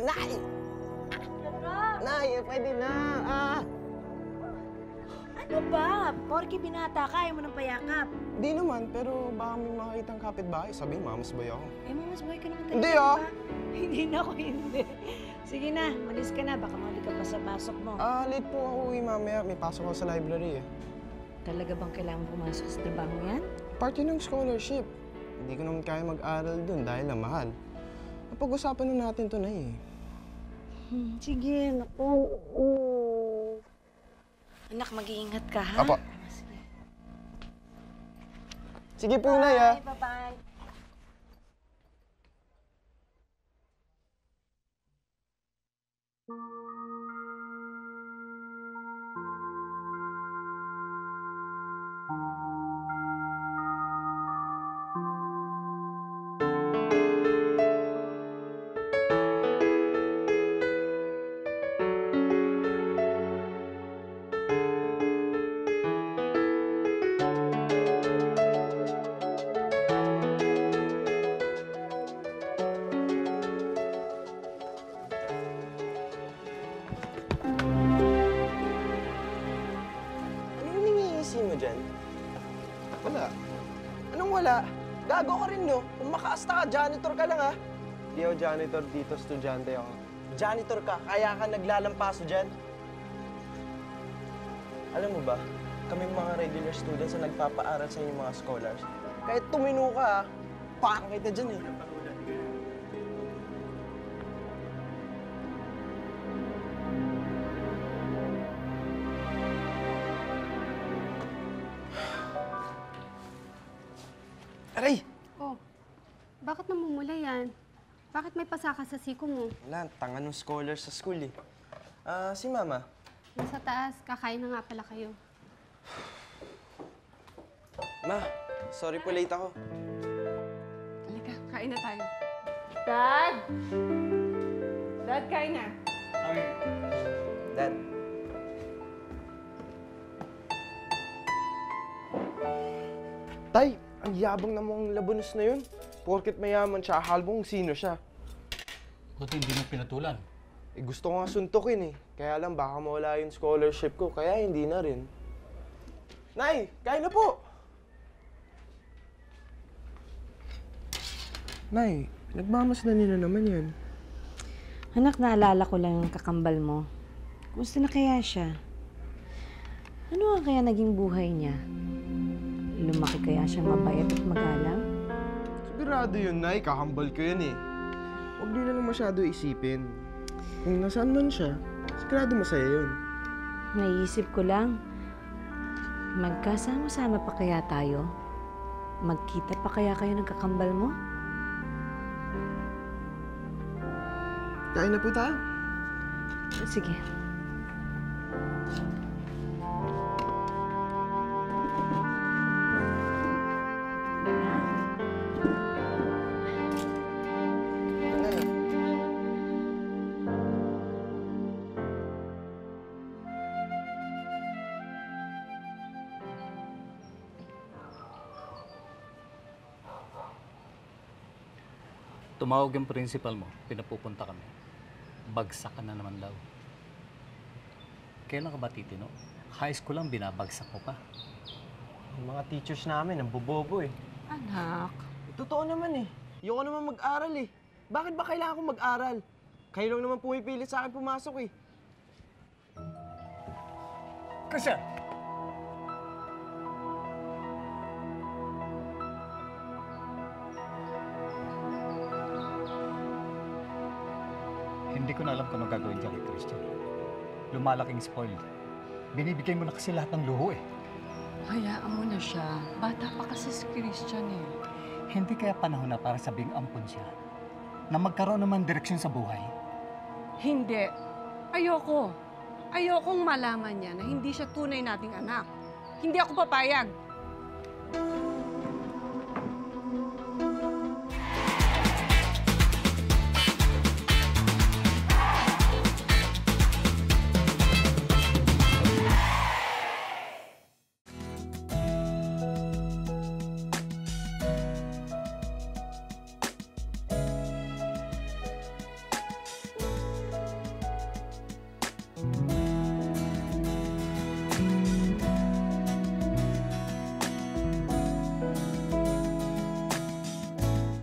Nay! Nay, pwede na. Ano ba? Porke binata ka, ayaw mo ng payakap. Di naman, pero baka may makakitang kapitbahay. Sabihin, mamasbay ako. Eh, mamasbay ka naman talaga. Hindi, Hindi na ako, hindi. Sige na, malis ka na. Baka mali ka pa sa pasok mo. Late po ako uwi mamaya. May pasok ako sa library eh. Talaga bang kailangan pumasok sa trabaho yan? Party ng scholarship. Hindi ko naman kaya mag-aral dun dahil lang mahal. Napag-usapan na natin to na eh. Sige, naku. Anak, mag-iingat ka, ha? Apo. Sige po, Nay, ha? Bye-bye. Wala. Anong wala? Gago ka rin, no? Kung makaasta ka, janitor ka lang, ha? Hindi ako janitor dito, estudyante ako. Janitor ka, kaya ka naglalampaso dyan. Alam mo ba, kami mga regular students na nagpapaaral sa inyong mga scholars. Kahit tumino ka, ha? Pakang kita dyan, eh. Aray! Oh, bakit namumula yan? Bakit may pasaka sa siko mo? Wala, tanga ng scholars sa school, eh. Si Mama. Nasa taas, kakain na nga pala kayo. Ma, sorry po late ako. Halika, kain na tayo. Dad! Dad, kain na. Dad. Tay, ang yabang na mong labanos na yun. Porket mayaman siya, akala mong sino siya. Buti hindi mo pinatulan. Gusto ko nga suntukin eh. Kaya lang baka mawala yung scholarship ko, kaya hindi na rin. Nay, kain na po! Nay, nagmamasdan nila naman yan. Anak, naalala ko lang yung kakambal mo. Kumusta na kaya siya? Ano ang kaya naging buhay niya? Lumaki kaya siya mabait at magalang? Sigurado yun, Nay. Kakambal ko yun eh. Huwag niyo na lang masyado isipin. Kung nasaan man siya, sigurado masaya yun. Naisip ko lang, magkasama-sama pa kaya tayo? Magkita pa kaya kayo ng kakambal mo? Kain na po tayo. Sige. Tumawag yung principal mo, pinapupunta kami. Bagsak ka na naman daw. Kailan ka ba titino? High school lang, binabagsak mo pa. Yung mga teachers namin, ang bobobo eh. Anak. Totoo naman eh. Ayoko naman mag-aral eh. Bakit ba kailangan ko mag-aral? Kayo lang naman pumipilit sa akin pumasok eh. Kasi! Hindi ko na alam kung anong gagawin dyan kay Christian. Lumalaking spoiled. Binibigay mo na kasi lahat ng luho eh. Hayaan mo na siya. Bata pa kasi si Christian eh. Hindi kaya panahon na para sabing ampun siya na magkaroon naman direksyon sa buhay? Hindi. Ayoko. Ayokong malaman niya na hindi siya tunay nating anak. Hindi ako papayag.